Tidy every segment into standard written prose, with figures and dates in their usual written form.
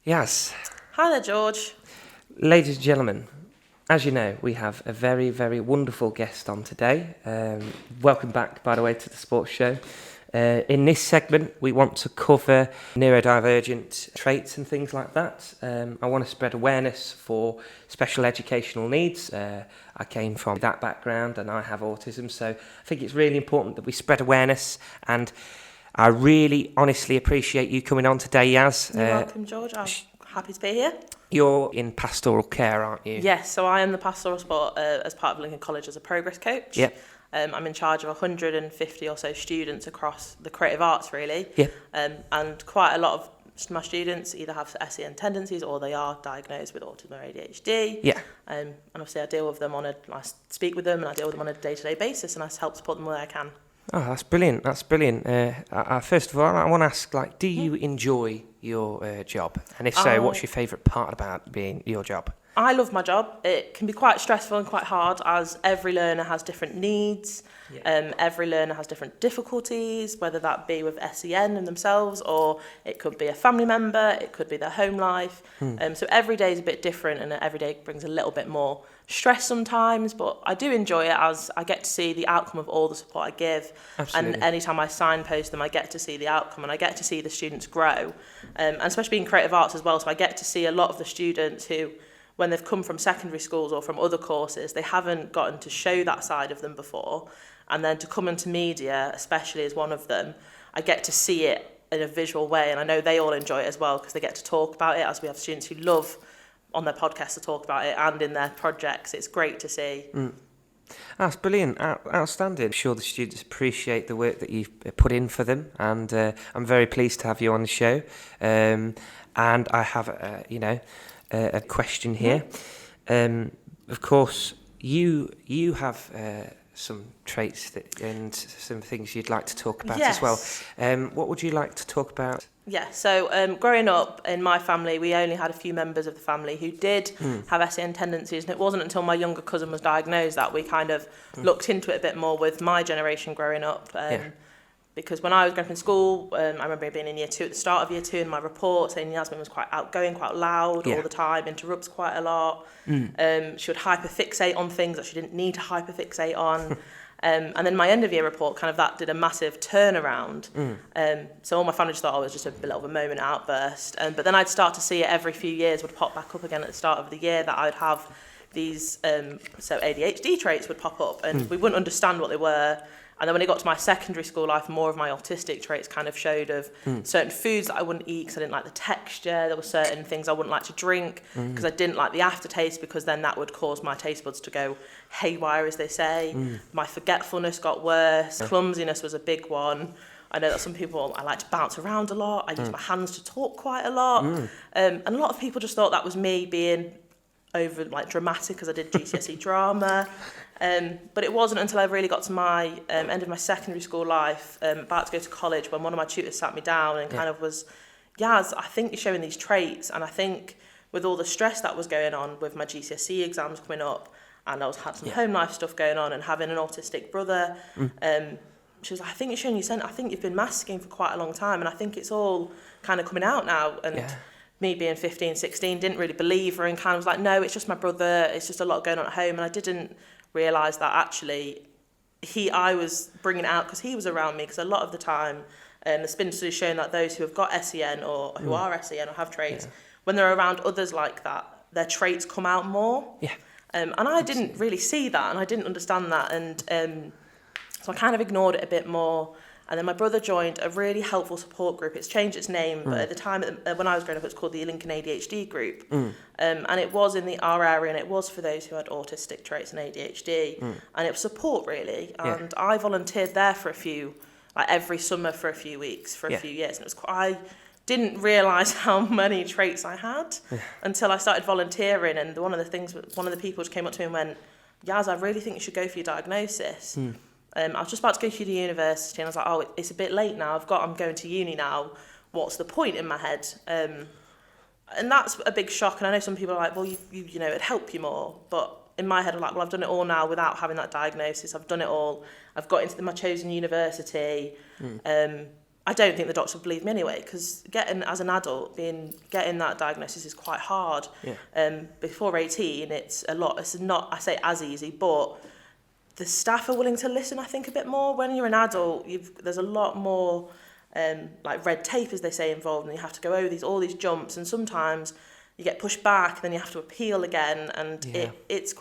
Yes. Hi there, George. Ladies and gentlemen, as you know, we have a very, very wonderful guest on today. Welcome back, by the way, to the sports show. In this segment, we want to cover neurodivergent traits and things like that. I want to spread awareness for special educational needs. I came from that background and I have autism, so I think it's really important that we spread awareness, and I really honestly appreciate you coming on today, Yaz. You're welcome, George. I'm happy to be here. You're in pastoral care, aren't you? Yes, so I am the pastoral sport as part of Lincoln College as a progress coach. Yep. I'm in charge of 150 or so students across the creative arts, really. Yep. And quite a lot of my students either have SEN tendencies or they are diagnosed with autism or ADHD. Yeah. And obviously I speak with them and I deal with them on a day-to-day basis, and I help support them where I can. Oh, that's brilliant. That's brilliant. First of all, I want to ask, do you enjoy your job? And if so, what's your favourite part about being your job? I love my job. It can be quite stressful and quite hard, as every learner has different needs. Yeah. Every learner has different difficulties, whether that be with SEN in themselves, or it could be a family member, it could be their home life. So every day is a bit different, and every day brings a little bit more stress sometimes, but I do enjoy it as I get to see the outcome of all the support I give. Absolutely. And anytime I signpost them, I get to see the outcome, and I get to see the students grow. And especially being creative arts as well, so I get to see a lot of the students who, when they've come from secondary schools or from other courses, they haven't gotten to show that side of them before. And then to come into media, especially as one of them, I get to see it in a visual way. And I know they all enjoy it as well, because they get to talk about it, as we have students who love on their podcast to talk about it and in their projects. It's great to see. That's brilliant. Outstanding. I'm sure the students appreciate the work that you've put in for them, and I'm very pleased to have you on the show. And I have, a question here. Of course, you have some traits and some things you'd like to talk about as well. What would you like to talk about? Yeah, so growing up in my family, we only had a few members of the family who did have SEN tendencies, and it wasn't until my younger cousin was diagnosed that we kind of looked into it a bit more with my generation growing up. Because when I was going up in school, I remember being in year 2 at the start of year 2, in my report saying Yazmin was quite outgoing, quite loud all the time, interrupts quite a lot. She would hyperfixate on things that she didn't need to hyperfixate on. And then my end of year report, kind of that did a massive turnaround. So all my family just thought, it was just a bit of a moment outburst. But then I'd start to see it every few years, would pop back up again at the start of the year, that I'd have these, so ADHD traits would pop up, and we wouldn't understand what they were. And then when it got to my secondary school life, more of my autistic traits kind of showed of certain foods that I wouldn't eat because I didn't like the texture. There were certain things I wouldn't like to drink because I didn't like the aftertaste, because then that would cause my taste buds to go haywire, as they say. My forgetfulness got worse. Clumsiness was a big one. I know that some people, I like to bounce around a lot. I use my hands to talk quite a lot. And a lot of people just thought that was me being over dramatic, because I did GCSE drama. But it wasn't until I really got to my end of my secondary school life, about to go to college, when one of my tutors sat me down and kind of was, Yaz, I think you're showing these traits. And I think with all the stress that was going on with my GCSE exams coming up, and I had some home life stuff going on, and having an autistic brother, she was like, I think you're showing you I think you've been masking for quite a long time, and I think it's all kind of coming out now. And me being 15, 16, didn't really believe her, and kind of was like, no, it's just my brother, it's just a lot going on at home. And I didn't realise that actually I was bringing it out because he was around me, because a lot of the time there's been studies showing that those who have got SEN or who are SEN or have traits, when they're around others like that, their traits come out more. And I didn't really see that, and I didn't understand that, and so I kind of ignored it a bit more. And then my brother joined a really helpful support group. It's changed its name, but at the time, when I was growing up, it was called the Lincoln ADHD group. And it was in our area, and it was for those who had autistic traits and ADHD. And it was support, really. And I volunteered there for every summer for a few weeks, for a few years. And it was I didn't realise how many traits I had until I started volunteering. And one of the people just came up to me and went, Yaz, I really think you should go for your diagnosis. I was just about to go to the university, and I was like, oh, it's a bit late now. I'm going to uni now. What's the point, in my head? And that's a big shock. And I know some people are like, well, you know, it'd help you more. But in my head, I'm like, well, I've done it all now without having that diagnosis. I've done it all. I've got into my chosen university. I don't think the doctor would believe me anyway, because as an adult, getting that diagnosis is quite hard. Before 18, it's a lot. It's not, I say, as easy, but the staff are willing to listen, I think, a bit more. When you're an adult, there's a lot more like red tape, as they say, involved, and you have to go over all these jumps, and sometimes you get pushed back, and then you have to appeal again, and it's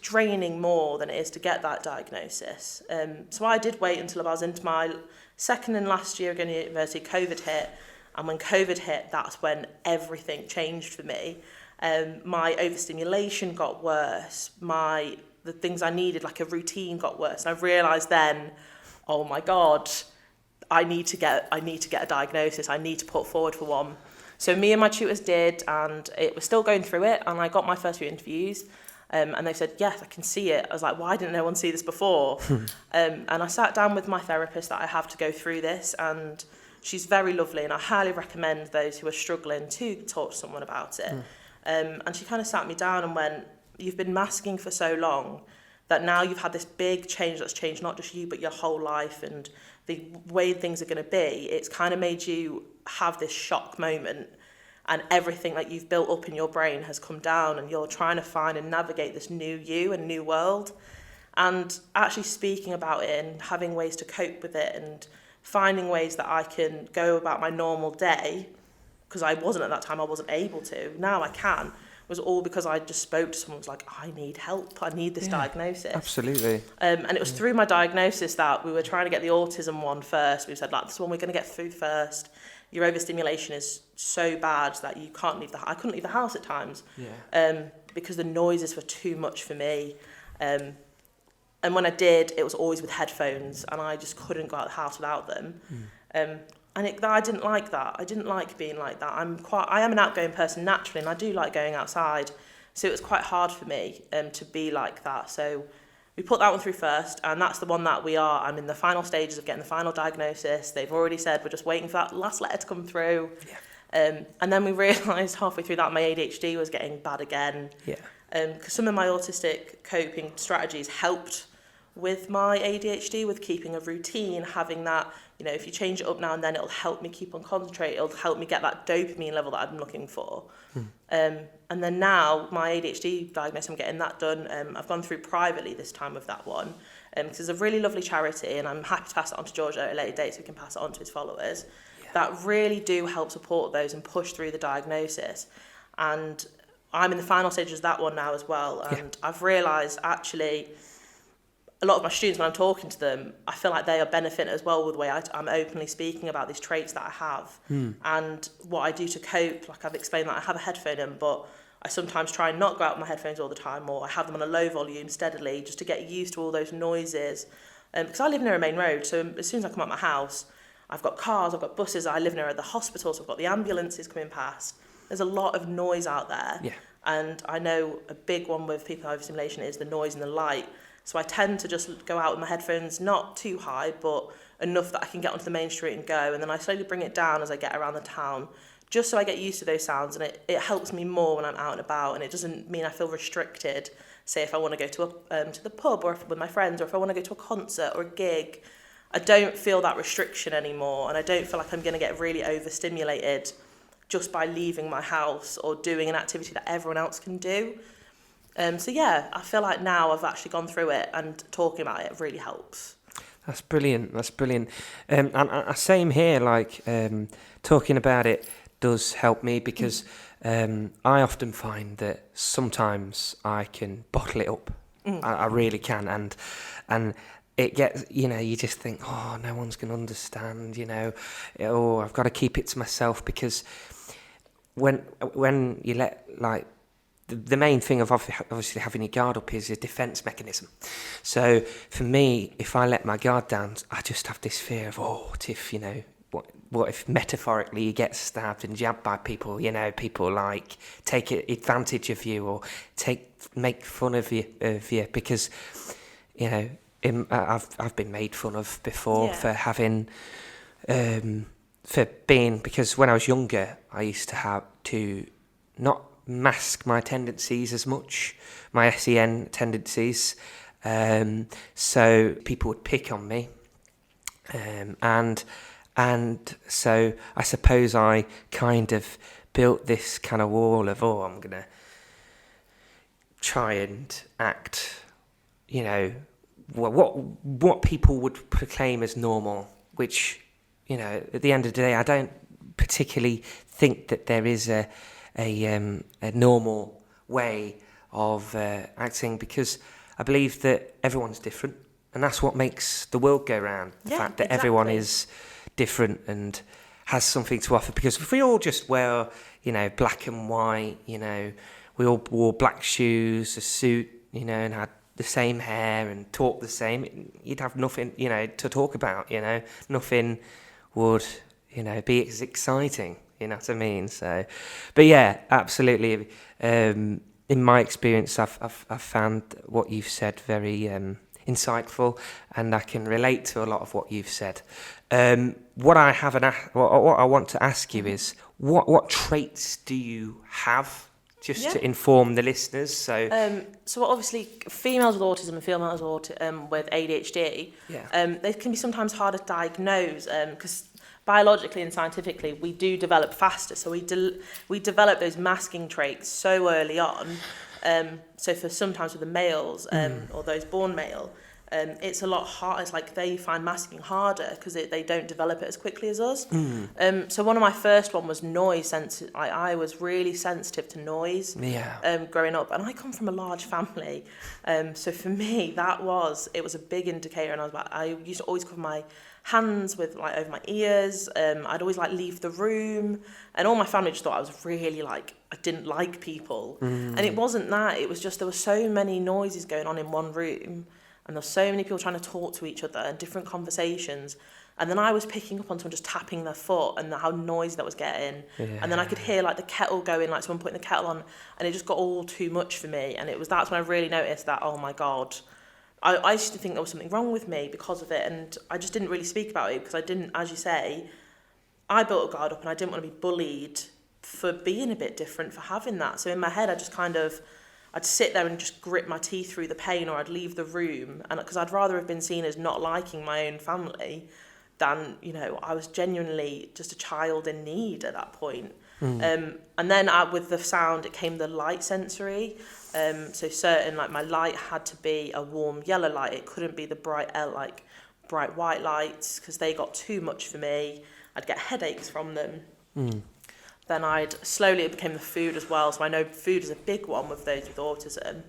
draining more than it is to get that diagnosis. So I did wait until I was into my second and last year going to university. COVID hit, and when COVID hit, that's when everything changed for me. My overstimulation got worse. The things I needed, like a routine, got worse. And I realised then, oh my God, I need to get a diagnosis. I need to put forward for one. So me and my tutors did, and it was still going through it. And I got my first few interviews, and they said, yes, I can see it. I was like, why didn't no one see this before? And I sat down with my therapist that I have to go through this, and she's very lovely, and I highly recommend those who are struggling to talk to someone about it. And she kind of sat me down and went, you've been masking for so long that now you've had this big change that's changed not just you but your whole life and the way things are going to be. It's kind of made you have this shock moment, and everything that you've built up in your brain has come down, and you're trying to find and navigate this new you and new world. And actually speaking about it and having ways to cope with it and finding ways that I can go about my normal day, because I wasn't at that time, I wasn't able to. Now I can. Was all because I just spoke to someone who was like, I need help, I need this diagnosis. Absolutely. And it was through my diagnosis that we were trying to get the autism one first. We said, like, this one we're going to get through first. Your overstimulation is so bad that you can't leave I couldn't leave the house at times. Because the noises were too much for me. And when I did, it was always with headphones, and I just couldn't go out of the house without them. I didn't like that. I didn't like being like that. I am an outgoing person naturally, and I do like going outside. So it was quite hard for me to be like that. So we put that one through first, and that's the one that I'm in the final stages of getting the final diagnosis. They've already said we're just waiting for that last letter to come through. And then we realised halfway through that my ADHD was getting bad again. Because some of my autistic coping strategies helped with my ADHD, with keeping a routine, having that, if you change it up now and then, it'll help me keep on concentrate, it'll help me get that dopamine level that I'm looking for. And then now, my ADHD diagnosis, I'm getting that done. I've gone through privately this time with that one, because it's a really lovely charity, and I'm happy to pass it on to George at a later date so we can pass it on to his followers, that really do help support those and push through the diagnosis. And I'm in the final stages of that one now as well, and I've realised, actually, a lot of my students, when I'm talking to them, I feel like they are benefiting as well with the way I'm openly speaking about these traits that I have and what I do to cope. Like I've explained that I have a headphone in, but I sometimes try and not go out with my headphones all the time, or I have them on a low volume steadily just to get used to all those noises. Because I live near a main road, so as soon as I come out my house, I've got cars, I've got buses, I live near the hospital, so I've got the ambulances coming past. There's a lot of noise out there. And I know a big one with people with overstimulation is the noise and the light. So I tend to just go out with my headphones, not too high, but enough that I can get onto the main street and go. And then I slowly bring it down as I get around the town, just so I get used to those sounds. And it helps me more when I'm out and about. And it doesn't mean I feel restricted, say if I want to go to the pub or with my friends, or if I want to go to a concert or a gig. I don't feel that restriction anymore. And I don't feel like I'm going to get really overstimulated just by leaving my house or doing an activity that everyone else can do. So yeah, I feel like now I've actually gone through it, and talking about it really helps. That's brilliant. And same here, like talking about it does help me, because I often find that sometimes I can bottle it up. I really can, and it gets, you just think, oh, no one's going to understand, I've got to keep it to myself, because when you let, like, the main thing of obviously having your guard up is a defence mechanism. So for me, if I let my guard down, I just have this fear of, what if, what if metaphorically you get stabbed and jabbed by people, people like take advantage of you or make fun of you because, I've been made fun of before for having, because when I was younger, I used to have to not mask my tendencies as much, my SEN tendencies. So people would pick on me. And so I suppose I kind of built this kind of wall of, I'm going to try and act, what people would proclaim as normal, which, at the end of the day, I don't particularly think that there is a normal way of acting, because I believe that everyone's different, and that's what makes the world go round. The fact that everyone is different and has something to offer. Because if we all just wear, black and white, we all wore black shoes, a suit, and had the same hair and talked the same, you'd have nothing, to talk about, nothing would, be as exciting, you know what I mean? So, but yeah, absolutely. In my experience, I've found what you've said very insightful, and I can relate to a lot of what you've said. What I want to ask you is, what traits do you have, just to inform the listeners? So obviously, females with autism and females with ADHD, they can be sometimes harder to diagnose, because biologically and scientifically, we do develop faster. So we develop those masking traits so early on. So for sometimes with the males or those born male, it's a lot harder. It's like they find masking harder because they don't develop it as quickly as us. So one of my first one was noise sensitive. I was really sensitive to noise growing up, and I come from a large family. So for me, it was a big indicator. And I used to always cover my hands with over my ears. I'd always leave the room, and all my family just thought I was really I didn't like people. And it wasn't that. It was just there were so many noises going on in one room. And there's so many people trying to talk to each other and different conversations. And then I was picking up on someone just tapping their foot and how noisy that was getting. And then I could hear the kettle going, someone putting the kettle on, and it just got all too much for me. And that's when I really noticed that, oh my God, I used to think there was something wrong with me because of it. And I just didn't really speak about it because I didn't, as you say, I built a guard up and I didn't want to be bullied for being a bit different, for having that. So in my head, I just I'd sit there and just grit my teeth through the pain, or I'd leave the room, and because I'd rather have been seen as not liking my own family than, I was genuinely just a child in need at that point. And then with the sound, it came the light sensory. So certain, my light had to be a warm yellow light. It couldn't be the bright white lights, because they got too much for me. I'd get headaches from them. Then it became the food as well. So I know food is a big one with those with autism.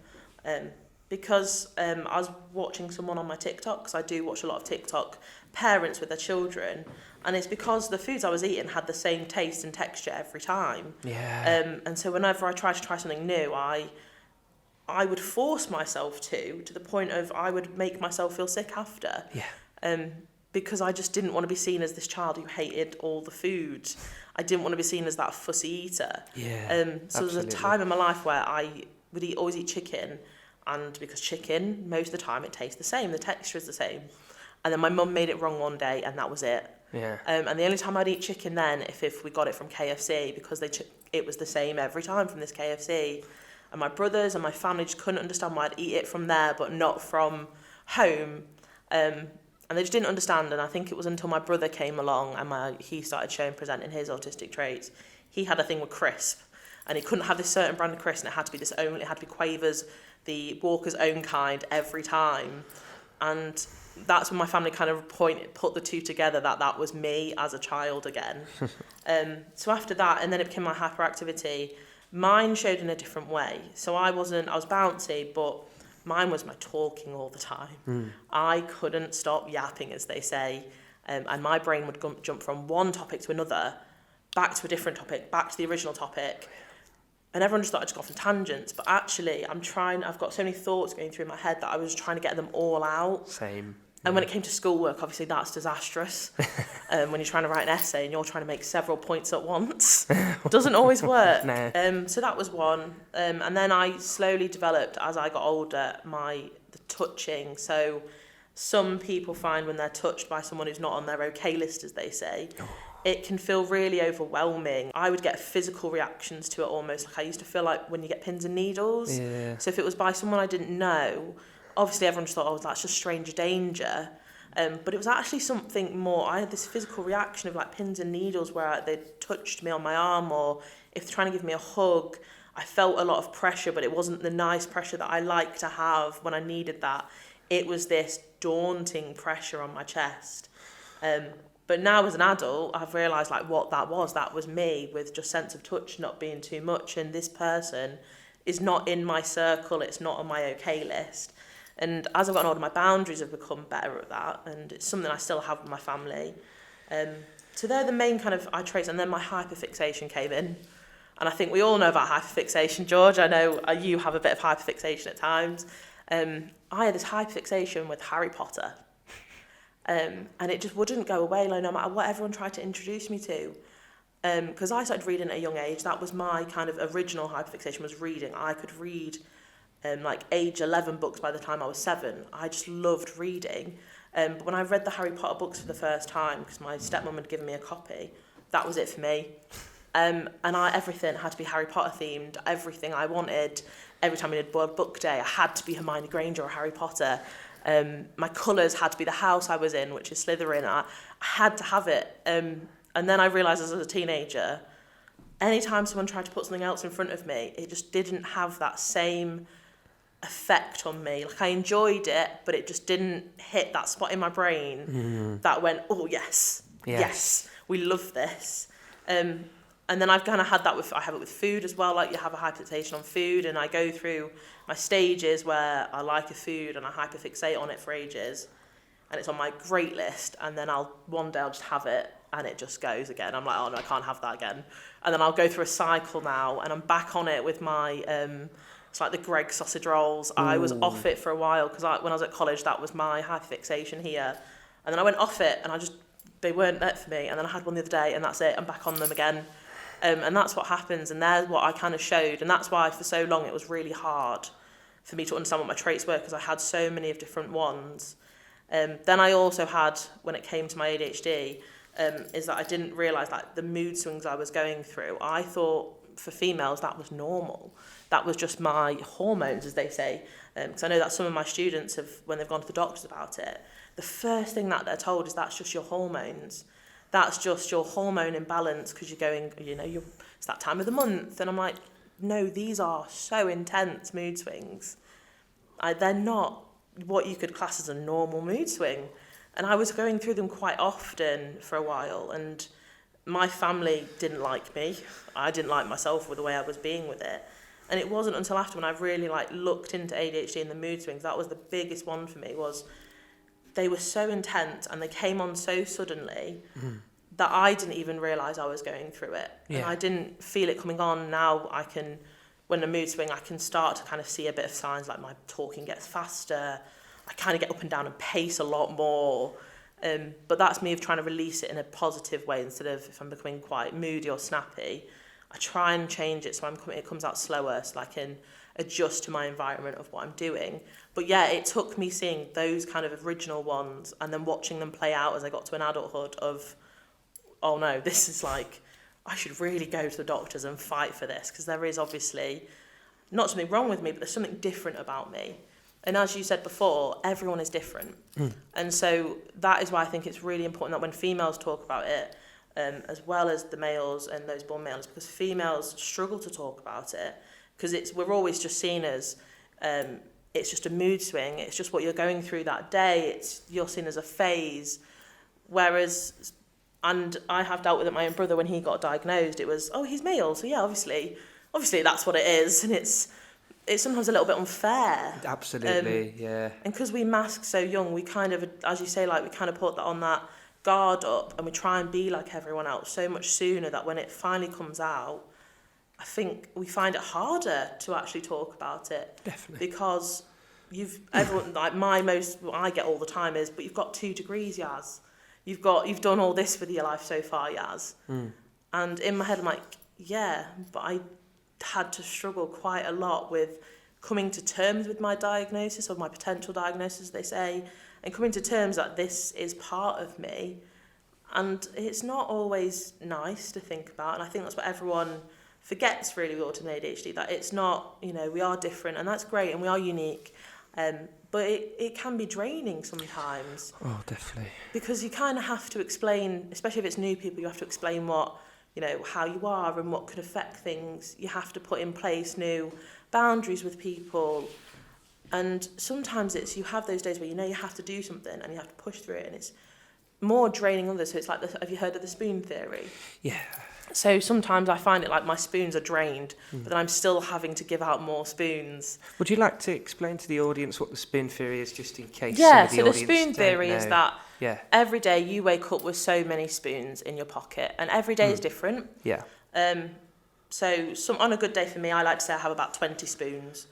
Because I was watching someone on my TikTok, because I do watch a lot of TikTok parents with their children, and it's because the foods I was eating had the same taste and texture every time. And so whenever I tried to try something new, I would force myself to the point of I would make myself feel sick after. Because I just didn't want to be seen as this child who hated all the food. I didn't want to be seen as that fussy eater. So there was a time in my life where I would always eat chicken, and because chicken, most of the time, it tastes the same, the texture is the same. And then my mum made it wrong one day, and that was it. And the only time I'd eat chicken then, if we got it from KFC, because it was the same every time from this KFC. And my brothers and my family just couldn't understand why I'd eat it from there, but not from home. And they just didn't understand. And I think it was until my brother came along and he started presenting his autistic traits. He had a thing with crisp, and he couldn't have this certain brand of crisp, and it had to be Quavers, the Walker's own kind, every time. And that's when my family kind of put the two together, that was me as a child again. So after that, and then it became my hyperactivity. Mine showed in a different way. So I was bouncy, but mine was my talking all the time. I couldn't stop yapping, as they say. And my brain would jump from one topic to another, back to a different topic, back to the original topic. And everyone just thought I'd just go off on tangents. But actually, I've got so many thoughts going through my head that I was trying to get them all out. Same. And when it came to schoolwork, obviously that's disastrous. When you're trying to write an essay and you're trying to make several points at once, doesn't always work. No. So that was one. And then I slowly developed, as I got older, the touching. So some people find when they're touched by someone who's not on their okay list, as they say, it can feel really overwhelming. I would get physical reactions to it almost. Like I used to feel like when you get pins and needles. Yeah. So if it was by someone I didn't know, obviously everyone just thought, oh, that's just stranger danger. But it was actually something more. I had this physical reaction of like pins and needles where they touched me on my arm, or if they're trying to give me a hug, I felt a lot of pressure, but it wasn't the nice pressure that I like to have when I needed that. It was this daunting pressure on my chest. But now as an adult, I've realised like what that was. That was me with just sense of touch not being too much. And this person is not in my circle. It's not on my okay list. And as I've gotten older, my boundaries have become better at that. And it's something I still have with my family. So they're the main kind of traits. And then my hyperfixation came in. And I think we all know about hyperfixation, George. I know you have a bit of hyperfixation at times. I had this hyperfixation with Harry Potter. And it just wouldn't go away, like, no matter what everyone tried to introduce me to. Because I started reading at a young age. That was my kind of original hyperfixation, was reading. I could read like age 11 books by the time I was 7. I just loved reading. But when I read the Harry Potter books for the first time, because my stepmom had given me a copy, that was it for me. And everything had to be Harry Potter themed. Everything I wanted. Every time we did World Book Day, I had to be Hermione Granger or Harry Potter. My colours had to be the house I was in, which is Slytherin. I had to have it. And then I realised as a teenager, anytime someone tried to put something else in front of me, it just didn't have that same effect on me. Like I enjoyed it, but it just didn't hit that spot in my brain that went, oh yes, we love this. And then I've kind of had that I have it with food as well. Like you have a hyperfixation on food, and I go through my stages where I like a food and I hyperfixate on it for ages, and it's on my great list. And then one day I'll just have it, and it just goes again. I'm like, oh no, I can't have that again. And then I'll go through a cycle now, and I'm back on it with my it's like the Greggs sausage rolls. Ooh. I was off it for a while because when I was at college, that was my hyperfixation here, and then I went off it, and they weren't there for me. And then I had one the other day, and that's it. I'm back on them again. And that's what happens, and there's what I kind of showed, and that's why for so long it was really hard for me to understand what my traits were, because I had so many of different ones. Then I also had, when it came to my ADHD, is that I didn't realise like the mood swings I was going through. I thought for females that was normal. That was just my hormones, as they say. Because I know that some of my students have, when they've gone to the doctors about it, the first thing that they're told is that's just your hormones. That's just your hormone imbalance because you're going, it's that time of the month. And I'm like, no, these are so intense mood swings. They're not what you could class as a normal mood swing. And I was going through them quite often for a while. And my family didn't like me. I didn't like myself with the way I was being with it. And it wasn't until after when I really looked into ADHD and the mood swings, that was the biggest one for me, was they were so intense and they came on so suddenly that I didn't even realise I was going through it. Yeah. And I didn't feel it coming on. Now when a mood swing, I can start to kind of see a bit of signs, like my talking gets faster. I kind of get up and down and pace a lot more. But that's me of trying to release it in a positive way instead of if I'm becoming quite moody or snappy. I try and change it so it comes out slower so I can adjust to my environment of what I'm doing. But yeah, it took me seeing those kind of original ones and then watching them play out as I got to an adulthood of, oh no, this is like, I should really go to the doctors and fight for this, because there is obviously not something wrong with me, but there's something different about me. And as you said before, everyone is different. And so that is why I think it's really important that when females talk about it, as well as the males and those born males, because females struggle to talk about it, because we're always just seen as it's just a mood swing, it's just what you're going through that day, you're seen as a phase. Whereas, and I have dealt with it, my own brother, when he got diagnosed, it was, oh, he's male, so yeah, obviously that's what it is, and it's sometimes a little bit unfair. Absolutely, yeah. And because we mask so young, we kind of, as you say, we kind of put that on that guard up, and we try and be like everyone else so much sooner that when it finally comes out, I think we find it harder to actually talk about it. Definitely. Because everyone, what I get all the time is, but you've got 2 degrees, Yaz. You've done all this with your life so far, Yaz. And in my head, I'm like, yeah, but I had to struggle quite a lot with coming to terms with my diagnosis, or my potential diagnosis, they say, and coming to terms that this is part of me. And it's not always nice to think about, and I think that's what everyone forgets really with autism and ADHD, that it's not, we are different, and that's great, and we are unique, but it can be draining sometimes. Oh, definitely. Because you kind of have to explain, especially if it's new people, you have to explain what, how you are and what could affect things. You have to put in place new boundaries with people. And sometimes you have those days where you have to do something and you have to push through it, and it's more draining on others. So it's like, have you heard of the spoon theory? Yeah. So sometimes I find it like my spoons are drained, but then I'm still having to give out more spoons. Would you like to explain to the audience what the spoon theory is, just in case Yeah, some of the audience so the spoon theory don't is know? that every day you wake up with so many spoons in your pocket, and every day is different. Yeah. So on a good day for me, I like to say I have about 20 spoons.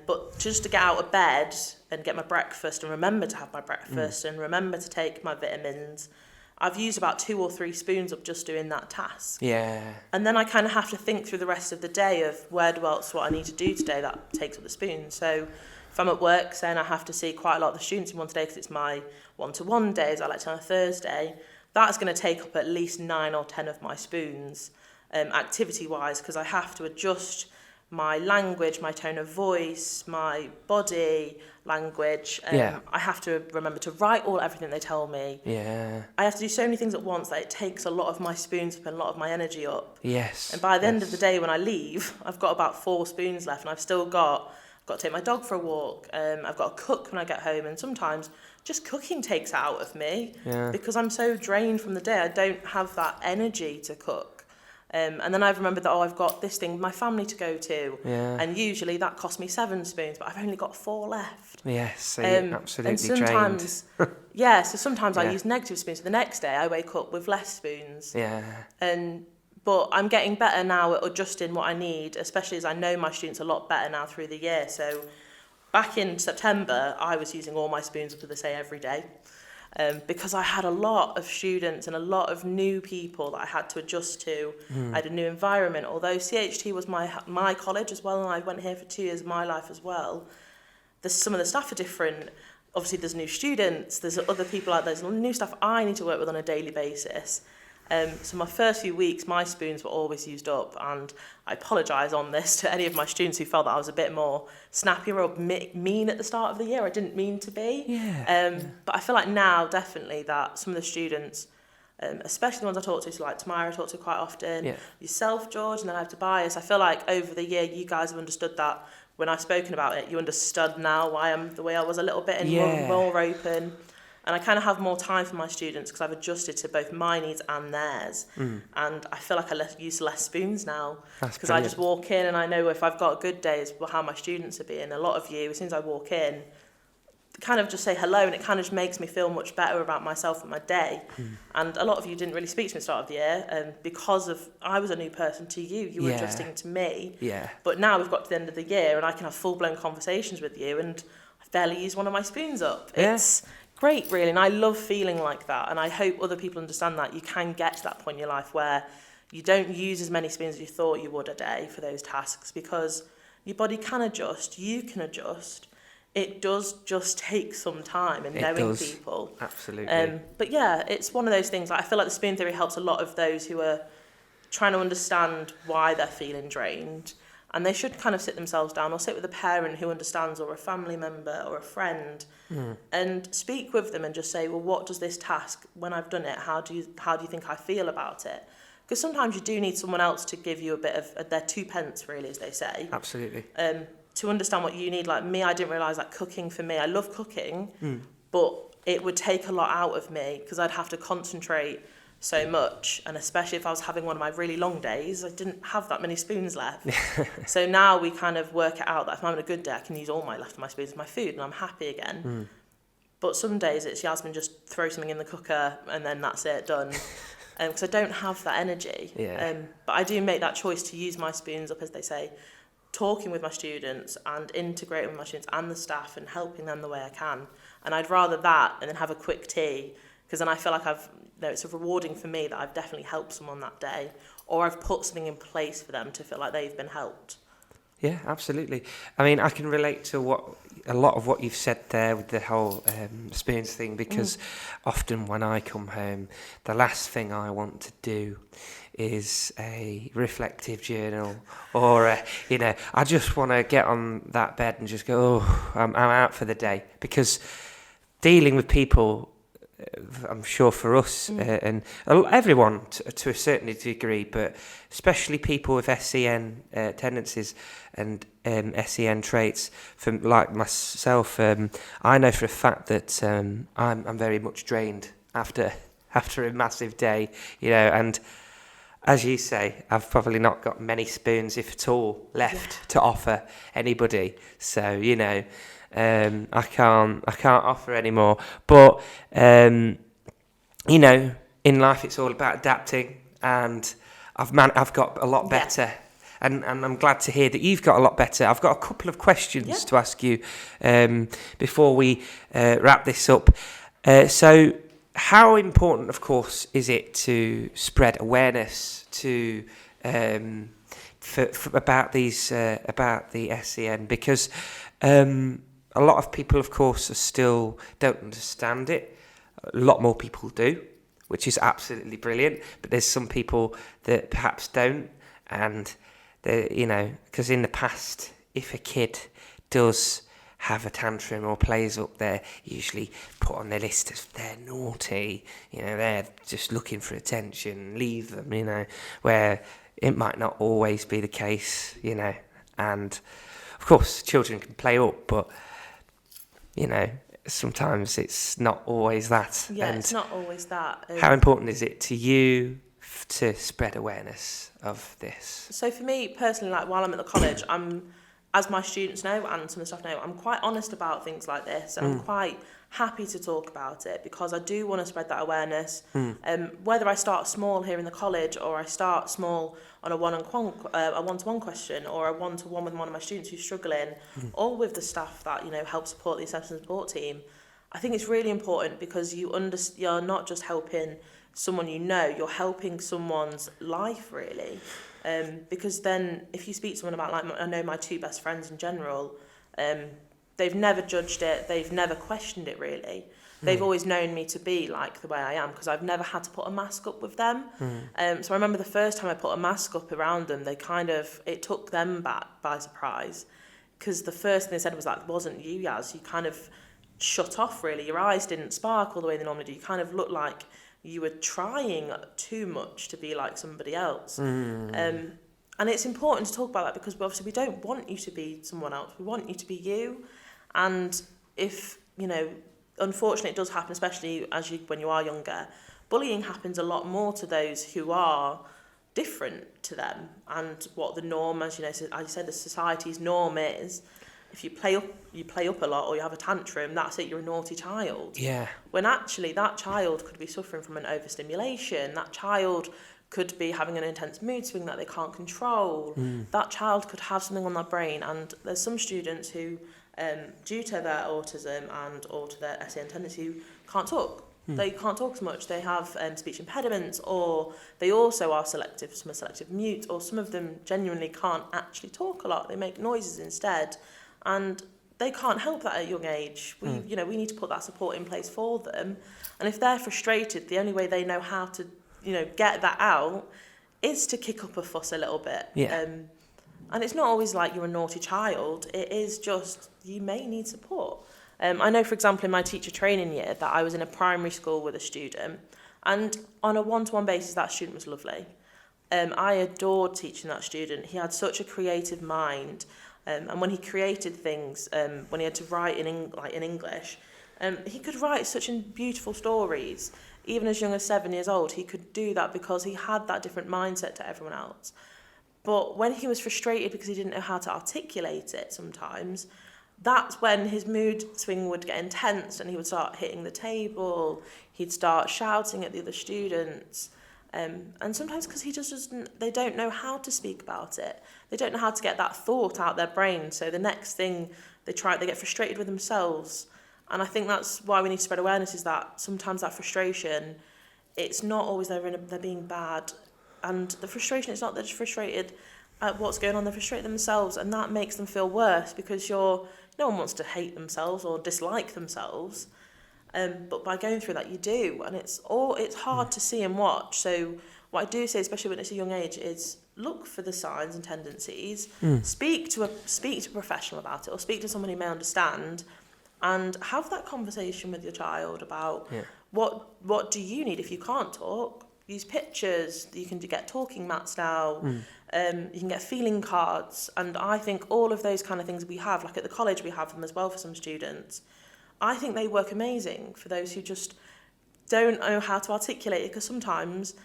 But just to get out of bed and get my breakfast and remember to have my breakfast and remember to take my vitamins, I've used about 2 or 3 spoons up just doing that task. Yeah. And then I kind of have to think through the rest of the day of what I need to do today that takes up the spoons. So if I'm at work saying I have to see quite a lot of the students in one day because it's my one-to-one days, I like to on a Thursday, that's going to take up at least 9 or 10 of my spoons, activity-wise, because I have to adjust my language, my tone of voice, my body language. I have to remember to write everything they tell me. Yeah. I have to do so many things at once that it takes a lot of my spoons up and a lot of my energy up. Yes. And by the end of the day when I leave, I've got about 4 spoons left, and I've got to take my dog for a walk. I've got to cook when I get home, and sometimes just cooking takes it out of me because I'm so drained from the day. I don't have that energy to cook. And then I've remembered that, I've got this thing, my family to go to. Yeah. And usually that costs me 7 spoons, but I've only got 4 left. Yes, so you're absolutely and sometimes, drained. So sometimes I use negative spoons. So the next day I wake up with less spoons. Yeah. But I'm getting better now at adjusting what I need, especially as I know my students a lot better now through the year. So back in September, I was using all my spoons up to the say every day. Because I had a lot of students and a lot of new people that I had to adjust to. I had a new environment. Although CHT was my college as well, and I went here for 2 years of my life as well, some of the staff are different. Obviously, there's new students, there's other people out there, there's new stuff I need to work with on a daily basis. So my first few weeks, my spoons were always used up, and I apologise on this to any of my students who felt that I was a bit more snappy or mean at the start of the year. I didn't mean to be. But I feel like now, definitely, that some of the students, especially the ones I talk to, so like Tamara I talk to quite often, yourself, George, and then I have Tobias, I feel like over the year you guys have understood that when I've spoken about it, you understood now why I'm the way I was a little bit and more open. And I kind of have more time for my students because I've adjusted to both my needs and theirs. And I feel like I use less spoons now because I just walk in and I know if I've got a good day is how my students are being. A lot of you, as soon as I walk in, kind of just say hello, and it kind of just makes me feel much better about myself and my day. And a lot of you didn't really speak to me at the start of the year because I was a new person to you. You were adjusting to me. But now we've got to the end of the year and I can have full-blown conversations with you, and I've barely used one of my spoons up. It's great, really, and I love feeling like that, and I hope other people understand that you can get to that point in your life where you don't use as many spoons as you thought you would a day for those tasks, because your body can adjust, you can adjust. It does just take some time and knowing people. Absolutely. But yeah, it's one of those things. I feel like the spoon theory helps a lot of those who are trying to understand why they're feeling drained. And they should kind of sit themselves down or sit with a parent who understands, or a family member or a friend, and speak with them and just say, well, what does this task, when I've done it, how do you think I feel about it? Because sometimes you do need someone else to give you a bit of their 2 pence, really, as they say. Absolutely. To understand what you need. Like me, I didn't realise that cooking for me, I love cooking, but it would take a lot out of me because I'd have to concentrate so much, and especially if I was having one of my really long days, I didn't have that many spoons left. So now we kind of work it out that if I'm having a good day, I can use all my left of my spoons as my food and I'm happy again. But some days it's Yazmin, just throw something in the cooker and then that's it, done. Because I don't have that energy. But I do make that choice to use my spoons up, as they say, talking with my students and integrating with my students and the staff and helping them the way I can. And I'd rather that and then have a quick tea, because then I feel like it's rewarding for me that I've definitely helped someone that day, or I've put something in place for them to feel like they've been helped. Yeah, absolutely. I mean, I can relate to a lot of what you've said there with the whole spoons thing, because often when I come home, the last thing I want to do is a reflective journal, or I just want to get on that bed and just go, oh, I'm out for the day, because dealing with people, I'm sure for us and everyone to a certain degree, but especially people with SEN tendencies and SEN traits, from like myself, I know for a fact that I'm very much drained after a massive day, and as you say, I've probably not got many spoons, if at all, left to offer anybody. So I can't offer anymore. But in life it's all about adapting, and I've got a lot better. And I'm glad to hear that you've got a lot better. I've got a couple of questions to ask you before we wrap this up. So how important, of course, is it to spread awareness to about these about the SEN? Because a lot of people, of course, still don't understand it. A lot more people do, which is absolutely brilliant. But there's some people that perhaps don't, and because in the past, if a kid does have a tantrum or plays up, they're usually put on their list as they're naughty, they're just looking for attention, leave them, where it might not always be the case, and of course children can play up, but sometimes it's not always that. Yeah, and it's not always that. How important is it to you to spread awareness of this? So for me personally, like while I'm at the college, as my students know and some of the staff know, I'm quite honest about things like this, and I'm quite happy to talk about it, because I do want to spread that awareness. Whether I start small here in the college, or I start small on a one-to-one question, or a one-to-one with one of my students who's struggling, or with the staff that help support the assessment support team, I think it's really important, because you're not just helping someone you're helping someone's life, really. Because then if you speak to someone about, like, I know my two best friends in general, they've never judged it, they've never questioned it, really. They've always known me to be like the way I am, because I've never had to put a mask up with them. So I remember the first time I put a mask up around them, it took them back by surprise, because the first thing they said was like, it wasn't you, Yaz, you kind of shut off, really. Your eyes didn't sparkle the way they normally do. You kind of looked like you were trying too much to be like somebody else. And it's important to talk about that, because obviously we don't want you to be someone else. We want you to be you. And if, unfortunately it does happen, especially when you are younger, bullying happens a lot more to those who are different to them, and what the norm, as you said, the society's norm is. If you play up a lot, or you have a tantrum, that's it, you're a naughty child. Yeah. When actually that child could be suffering from an overstimulation, that child could be having an intense mood swing that they can't control. That child could have something on their brain, and there's some students who, due to their autism or to their SEN tendency, can't talk. They can't talk as much. They have speech impediments, or they also are selective. Some are selective mute, or some of them genuinely can't actually talk a lot. They make noises instead. And they can't help that at a young age. We need to put that support in place for them. And if they're frustrated, the only way they know how to, get that out is to kick up a fuss a little bit. Yeah. And it's not always like you're a naughty child. It is just, you may need support. I know, for example, in my teacher training year, that I was in a primary school with a student, and on a one-to-one basis, that student was lovely. I adored teaching that student. He had such a creative mind. And when he created things, when he had to write in English, he could write such beautiful stories. Even as young as 7 years old, he could do that because he had that different mindset to everyone else. But when he was frustrated because he didn't know how to articulate it sometimes, that's when his mood swing would get intense, and he would start hitting the table, he'd start shouting at the other students. And sometimes because they don't know how to speak about it. They don't know how to get that thought out their brain. So the next thing they get frustrated with themselves. And I think that's why we need to spread awareness, is that sometimes that frustration, it's not always they're being bad. And the frustration, it's not they're just frustrated at what's going on, they're frustrated themselves, and that makes them feel worse because no one wants to hate themselves or dislike themselves. But by going through that, you do, and it's hard to see and watch. So what I do say, especially when it's a young age, is look for the signs and tendencies. Speak to a professional about it, or speak to someone who may understand, and have that conversation with your child about what do you need if you can't talk. Use pictures. You can get talking mats now. You can get feeling cards, and I think all of those kind of things we have, like at the college, we have them as well for some students. I think they work amazing for those who just don't know how to articulate it, because sometimes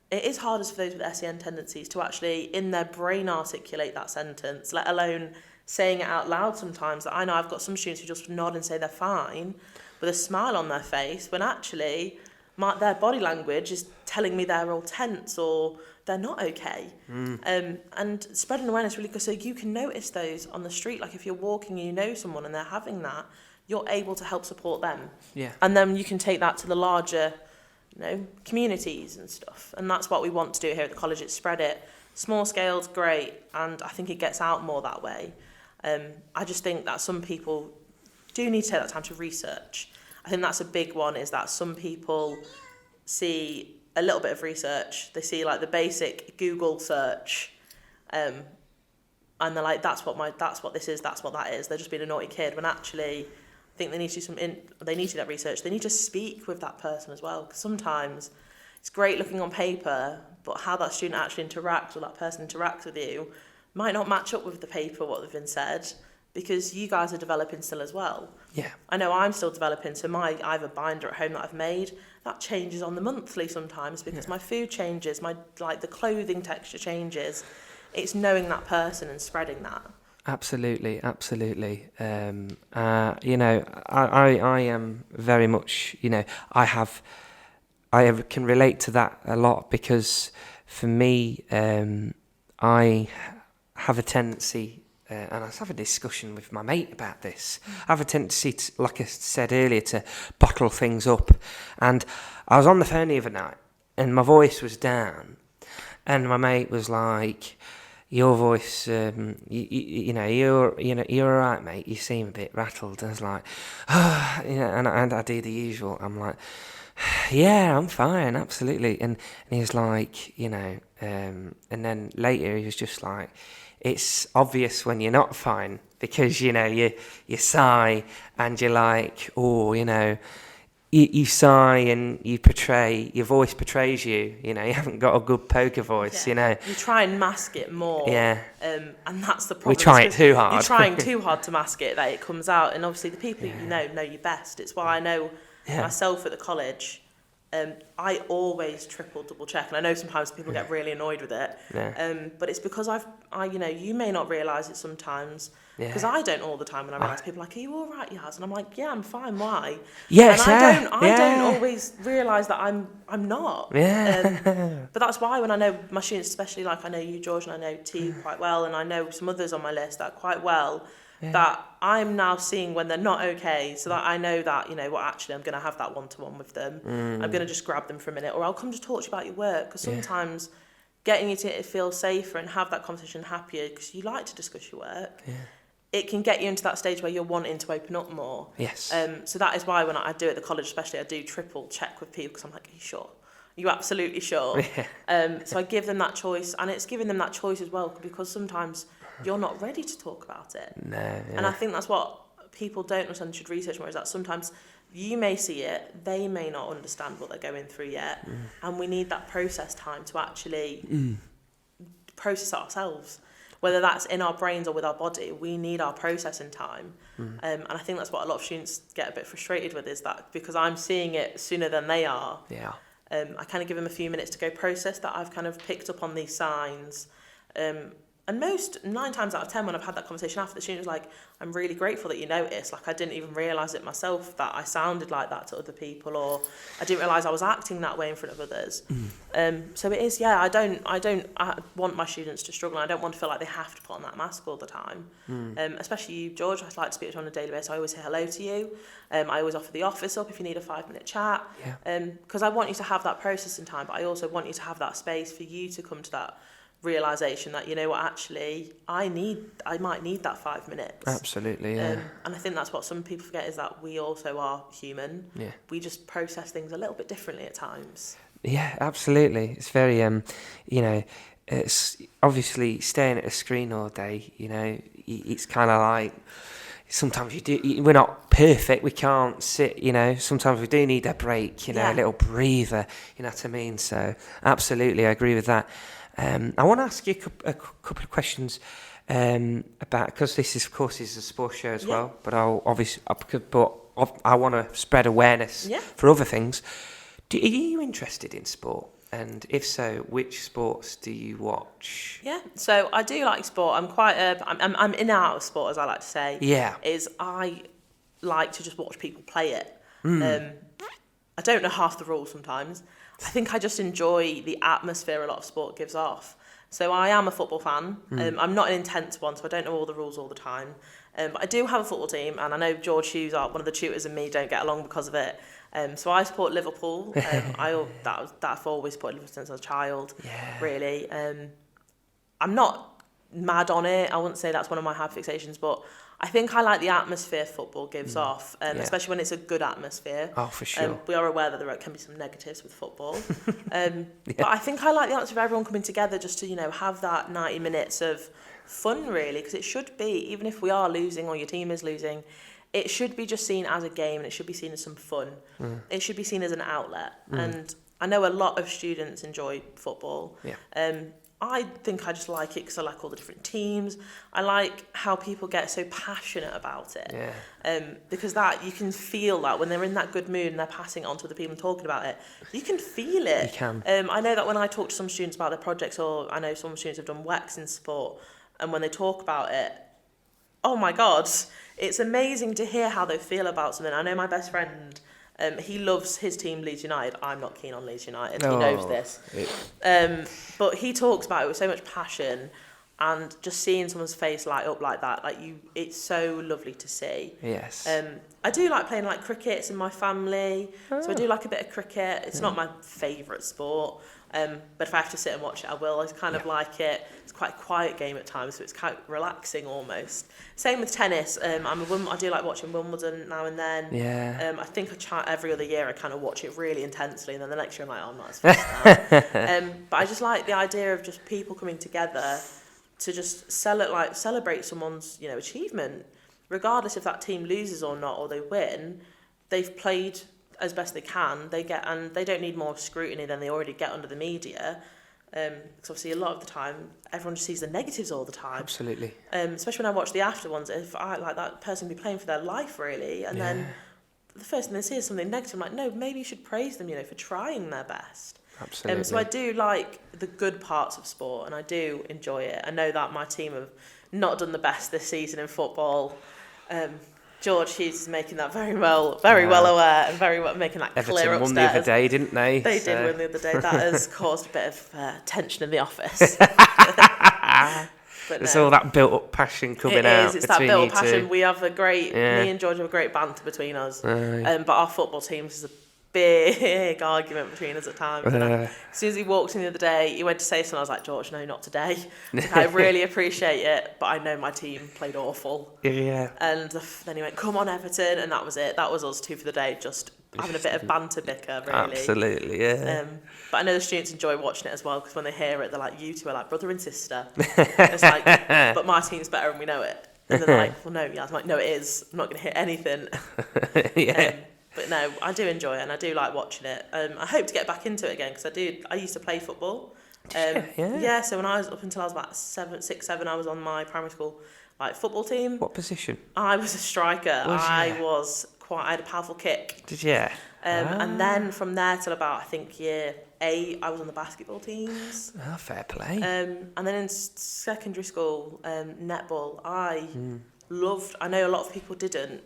it is hardest for those with SEN tendencies to actually in their brain articulate that sentence, let alone saying it out loud sometimes. I know I've got some students who just nod and say they're fine with a smile on their face, when actually their body language is telling me they're all tense or they're not okay. And spreading awareness really good, so you can notice those on the street. Like if you're walking and you know someone and they're having that, you're able to help support them. Yeah. And then you can take that to the larger, communities and stuff. And that's what we want to do here at the college, is spread it. Small scale's great, and I think it gets out more that way. I just think that some people do need to take that time to research. I think that's a big one, is that some people see a little bit of research. They see like the basic Google search, and they're like, that's what this is, that's what that is. They're just being a naughty kid, when actually I think they need to do they need to do that research. They need to speak with that person as well, because sometimes it's great looking on paper, but how that student actually interacts, or that person interacts with you, might not match up with the paper, what they've been said, because you guys are developing still as well. Yeah. I know I'm still developing, so I have a binder at home that I've made. That changes on the monthly sometimes, because my food changes, the clothing texture changes. It's knowing that person and spreading that. Absolutely. I am very much, I can relate to that a lot, because for me, I have a tendency, and I was having a discussion with my mate about this. I have a tendency to, like I said earlier, to bottle things up. And I was on the phone the other night, and my voice was down, and my mate was like, "Your voice, you're all right, mate. You seem a bit rattled." And I was like, and I do the usual. I'm like, "Yeah, I'm fine, absolutely." And he was like, and then later he was just like, "It's obvious when you're not fine, because you sigh and you're like, you sigh and your voice betrays you. You haven't got a good poker voice. You try and mask it more. Yeah. And that's the problem. We try it too hard. You're trying too hard to mask it, that it comes out. And obviously the people you know you best. It's why I know myself at the college. I always double check, and I know sometimes people get really annoyed with it. Yeah. But it's because you may not realise it sometimes. Because I don't all the time, when I realise people are like, "Are you all right, Yaz?" And I'm like, "Yeah, I'm fine. Why?" Yes, and I don't always realise that I'm not. Yeah. But that's why when I know my students, especially like I know you, George, and I know T quite well, and I know some others on my list that quite well, that I'm now seeing when they're not okay, so that I know that, actually I'm going to have that one-to-one with them. I'm going to just grab them for a minute, or I'll come to talk to you about your work, because sometimes getting you to feel safer and have that conversation happier, because you like to discuss your work, it can get you into that stage where you're wanting to open up more. Yes. So that is why when I do it at the college especially, I do triple check with people, because I'm like, "Are you sure? Are you absolutely sure?" Yeah. So I give them that choice, and it's giving them that choice as well, because sometimes you're not ready to talk about it. No. Yeah. And I think that's what people don't understand, should research more, is that sometimes you may see it, they may not understand what they're going through yet, and we need that process time to actually process ourselves. Whether that's in our brains or with our body, we need our processing time. And I think that's what a lot of students get a bit frustrated with, is that because I'm seeing it sooner than they are, I kind of give them a few minutes to go process that I've kind of picked up on these signs. And 9 times out of 10, when I've had that conversation after, the student was like, "I'm really grateful that you noticed. Like, I didn't even realise it myself that I sounded like that to other people, or I didn't realise I was acting that way in front of others." So it is, I don't want my students to struggle. I don't want to feel like they have to put on that mask all the time. Especially you, George. I'd like to speak to you on a daily basis. I always say hello to you. I always offer the office up if you need a 5-minute chat. Because I want you to have that processing time, but I also want you to have that space for you to come to that realisation that, you know what, actually, I might need that 5 minutes. Absolutely, yeah. And I think that's what some people forget, is that we also are human. Yeah. We just process things a little bit differently at times. Yeah, absolutely. It's very, you know, it's obviously staying at a screen all day, you know, it's kind of like, sometimes we're not perfect, we can't sit, you know, sometimes we do need a break, you know, a little breather, you know what I mean? So, absolutely, I agree with that. I want to ask you a couple of questions about, because this is, of course, is a sports show as well, but I want to spread awareness for other things. Are you interested in sport? And if so, which sports do you watch? Yeah, so I do like sport. I'm quite I'm in and out of sport, as I like to say. Yeah. I like to just watch people play it. I don't know half the rules sometimes. I think I just enjoy the atmosphere a lot of sport gives off. So I am a football fan. I'm not an intense one, so I don't know all the rules all the time. But I do have a football team, and I know George Hughes, one of the tutors, and me don't get along because of it. So I support Liverpool. I've always supported Liverpool since I was a child, really. I'm not mad on it. I wouldn't say that's one of my high fixations, but I think I like the atmosphere football gives off, especially when it's a good atmosphere. Oh, for sure. We are aware that there can be some negatives with football. But I think I like the atmosphere of everyone coming together just to, you know, have that 90 minutes of fun, really, because it should be, even if we are losing or your team is losing, it should be just seen as a game, and it should be seen as some fun. It should be seen as an outlet. And I know a lot of students enjoy football. I think I just like it because I like all the different teams. I like how people get so passionate about it. Because that, you can feel that when they're in that good mood and they're passing it on to other people and talking about it, you can feel it. You can. I know that when I talk to some students about their projects, or I know some students have done WEX in sport, and when they talk about it, oh my God, it's amazing to hear how they feel about something. I know my best friend, he loves his team, Leeds United. I'm not keen on Leeds United. He knows this. But he talks about it with so much passion, and just seeing someone's face light up like that, it's so lovely to see. Yes. I do like playing like cricket. It's in my family, so I do like a bit of cricket. It's not my favourite sport, but if I have to sit and watch it, I will. I kind of like it. It's quite a quiet game at times, so it's quite relaxing almost. Same with tennis. I do like watching Wimbledon now and then. I think every other year I kind of watch it really intensely, and then the next year I'm like, oh, I'm not as fast now. But I just like the idea of just people coming together to just celebrate someone's, you know, achievement, regardless if that team loses or not, or they win. They've played as best they can. And they don't need more scrutiny than they already get under the media. Because obviously a lot of the time everyone just sees the negatives all the time. Absolutely. Especially when I watch the after ones, if I like that person be playing for their life really, and then the first thing they see is something negative, I'm like, no, maybe you should praise them, you know, for trying their best. Absolutely. So I do like the good parts of sport, and I do enjoy it. I know that my team have not done the best this season in football. George Hughes is making that very well aware, and very well making that Everton clear upstairs. won the other day, didn't they? They did win the other day. That has caused a bit of tension in the office. It's all that built-up passion coming out. It's that built-up passion. Two. We have me and George have a great banter between us. But our football teams is a big argument between us at times. As soon as he walked in the other day, he went to say something, I was like, George, no, not today. I really appreciate it, but I know my team played awful. And then he went, come on, Everton, and that was it. That was us two for the day, just having a bit of banter bicker, really. Absolutely, yeah. But I know the students enjoy watching it as well, because when they hear it, they're like, you two are like brother and sister. It's like, but my team's better and we know it. And then they're like, well, no, yeah. I'm like, no, it is. I'm not going to hear anything. But no, I do enjoy it, and I do like watching it. I hope to get back into it again, because I used to play football. So when I was up until I was about 6, 7, I was on my primary school football team. What position? I was a striker. I had a powerful kick. Did you? And then from there till about, I think, year 8, I was on the basketball teams. Oh, fair play. And then in secondary school, netball, I know a lot of people didn't,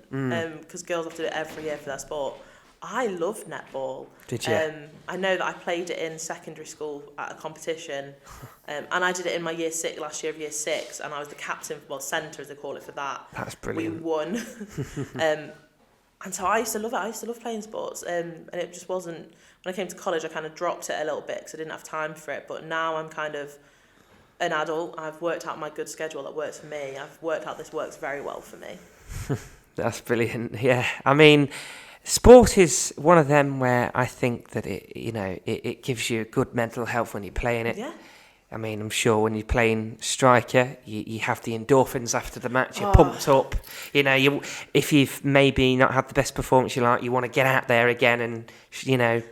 because girls have to do it every year for their sport. I loved netball. Did you? I know that I played it in secondary school at a competition, and I did it in my last year of year 6, and I was the captain, centre as they call it for that. That's brilliant. We won. And so I used to love it. I used to love playing sports, and it just wasn't. When I came to college, I kind of dropped it a little bit because I didn't have time for it. But now I'm kind of an adult, I've worked out my good schedule that works for me. I've worked out this works very well for me. That's brilliant. Yeah, I mean, sport is one of them where I think that it gives you good mental health when you're playing it. Yeah. I mean, I'm sure when you're playing striker, you have the endorphins after the match. You're pumped up. If you've maybe not had the best performance you want to get out there again and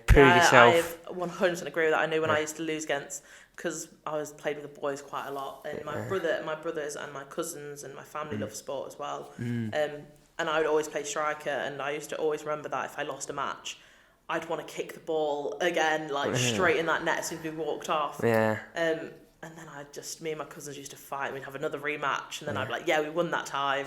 prove yourself. I 100% agree with that. I knew when I used to lose against, because I played with the boys quite a lot, and my brothers and my cousins and my family love sport as well. And I would always play striker, and I used to always remember that if I lost a match, I'd want to kick the ball again, straight in that net as soon as we walked off. Yeah. And then me and my cousins used to fight, and we'd have another rematch, and then I'd be like, yeah, we won that time.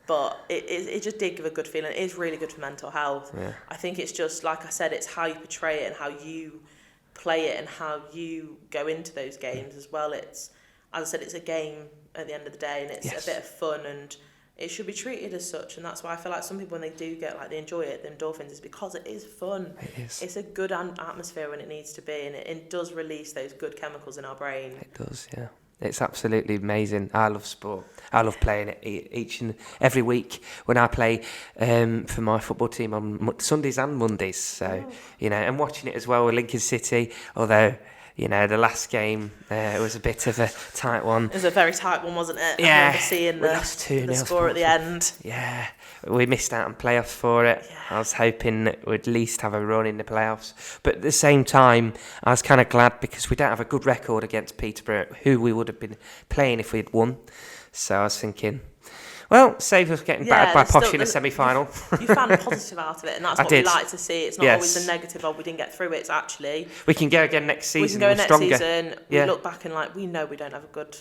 But it just did give a good feeling. It is really good for mental health. Yeah. I think it's just, like I said, it's how you portray it and how you play it and how you go into those games as well. It's, as I said, it's a game at the end of the day, and it's a bit of fun, and it should be treated as such. And that's why I feel like some people, when they do get, they enjoy it, the endorphins, is because it is fun. It is. It's a good atmosphere when it needs to be, and it does release those good chemicals in our brain. It does, yeah. It's absolutely amazing. I love sport. I love playing it each and every week when I play for my football team on Sundays and Mondays. So, and watching it as well with Lincoln City, although, the last game, it was a bit of a tight one. It was a very tight one, wasn't it? Yeah. I remember seeing the score at the end. Yeah. We missed out on playoffs for it. Yeah. I was hoping that we'd at least have a run in the playoffs. But at the same time, I was kind of glad because we don't have a good record against Peterborough, who we would have been playing if we'd won. So I was thinking, well, save us getting battered by Posh in a semi-final. You found a positive out of it, and that's what we like to see. It's not always the negative of we didn't get through it. It's actually... We can go again next season. We can go next stronger. season. We look back and we know we don't have a good...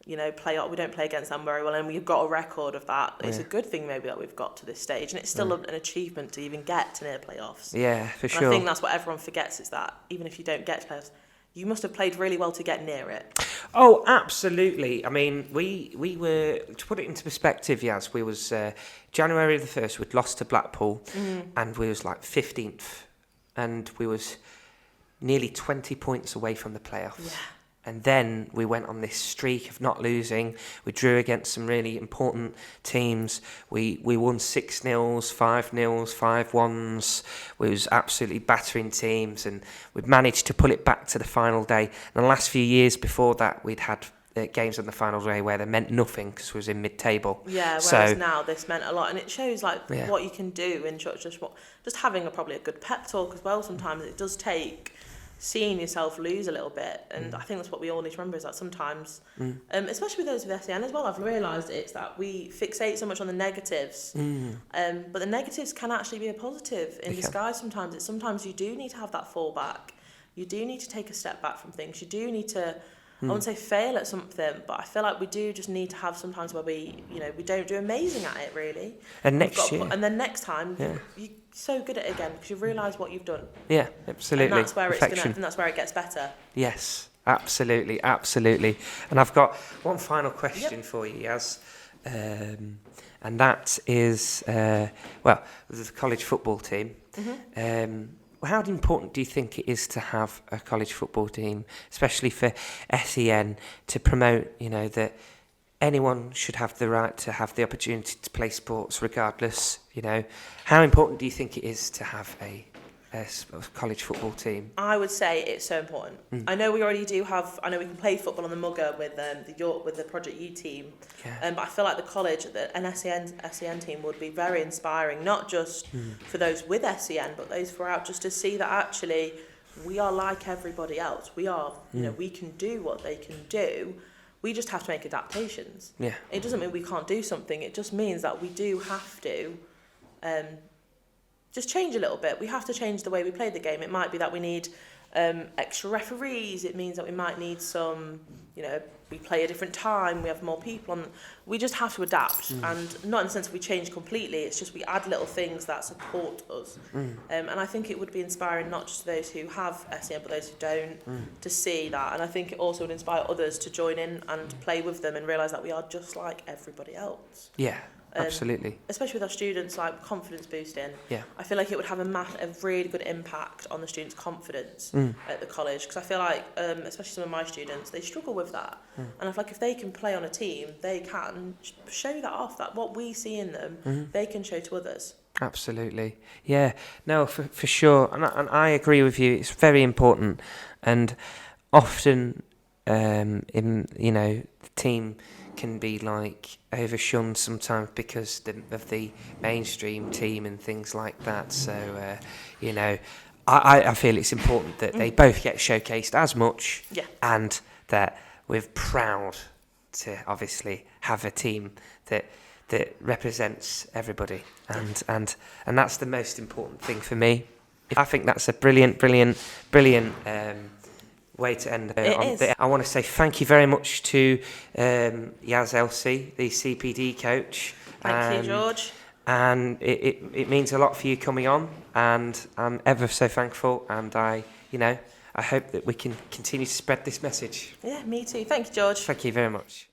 playoff. We don't play against them very well, and we've got a record of that. It's a good thing maybe that we've got to this stage, and it's still an achievement to even get to near playoffs. Yeah, for sure. I think that's what everyone forgets, is that even if you don't get to playoffs, you must have played really well to get near it. Oh, absolutely. I mean, we were, to put it into perspective, Yaz, we was January the 1st, we'd lost to Blackpool, and we was 15th, and we was nearly 20 points away from the playoffs. Yeah. And then we went on this streak of not losing. We drew against some really important teams. We won 6-0, 5-0, 5-1s. We was absolutely battering teams, and we'd managed to pull it back to the final day. And the last few years before that, we'd had games on the final day where they meant nothing because we was in mid-table. Yeah, whereas now this meant a lot, and it shows what you can do in just having probably a good pep talk as well. Sometimes it does take seeing yourself lose a little bit, and I think that's what we all need to remember, is that sometimes, especially with those with SEN as well, I've realised it's that we fixate so much on the negatives, but the negatives can actually be a positive in disguise sometimes. Sometimes you do need to have that fallback, you do need to take a step back from things, you do need to, I wouldn't say fail at something, but I feel like we do just need to have sometimes where we don't do amazing at it really. And and then next time, you're so good at it again because you realise what you've done. Yeah, absolutely. And that's where that's where it gets better. Yes, absolutely. And I've got one final question for you, Yaz, and that is, the college football team. How important do you think it is to have a college football team, especially for SEN, to promote, that anyone should have the right to have the opportunity to play sports regardless? How important do you think it is to have a college football team? I would say it's so important. I know we already do have. I know we can play football on the Mugger with the York with the Project U team, but I feel like the college, an SEN team would be very inspiring, not just for those with SEN, but those throughout, just to see that actually we are like everybody else. We are, we can do what they can do. We just have to make adaptations. Yeah. It doesn't mean we can't do something. It just means that we do have to. Just change a little bit. We have to change the way we play the game. It might be that we need extra referees. It means that we might need some, we play a different time, we have more people on. We just have to adapt, and not in the sense that we change completely, it's just we add little things that support us. And I think it would be inspiring not just those who have SEN, but those who don't, to see that. And I think it also would inspire others to join in and play with them and realise that we are just like everybody else. Yeah. Absolutely. Especially with our students, like confidence boosting. Yeah. I feel like it would have a really good impact on the students' confidence at the college, because I feel like, especially some of my students, they struggle with that. And I feel like if they can play on a team, they can show that off, that what we see in them, they can show to others. Absolutely. Yeah. No, for sure. And I agree with you. It's very important. And often, the team can be like overshunned sometimes because of the mainstream team and things like that. So, I feel it's important that they both get showcased as much, and that we're proud to obviously have a team that represents everybody, and that's the most important thing for me. I think that's a brilliant way to end on. I want to say thank you very much to Yazmin Elsey, the CPD coach. Thank you, George. And it means a lot for you coming on, and I'm ever so thankful, and I hope that we can continue to spread this message. Yeah, me too. Thank you, George. Thank you very much.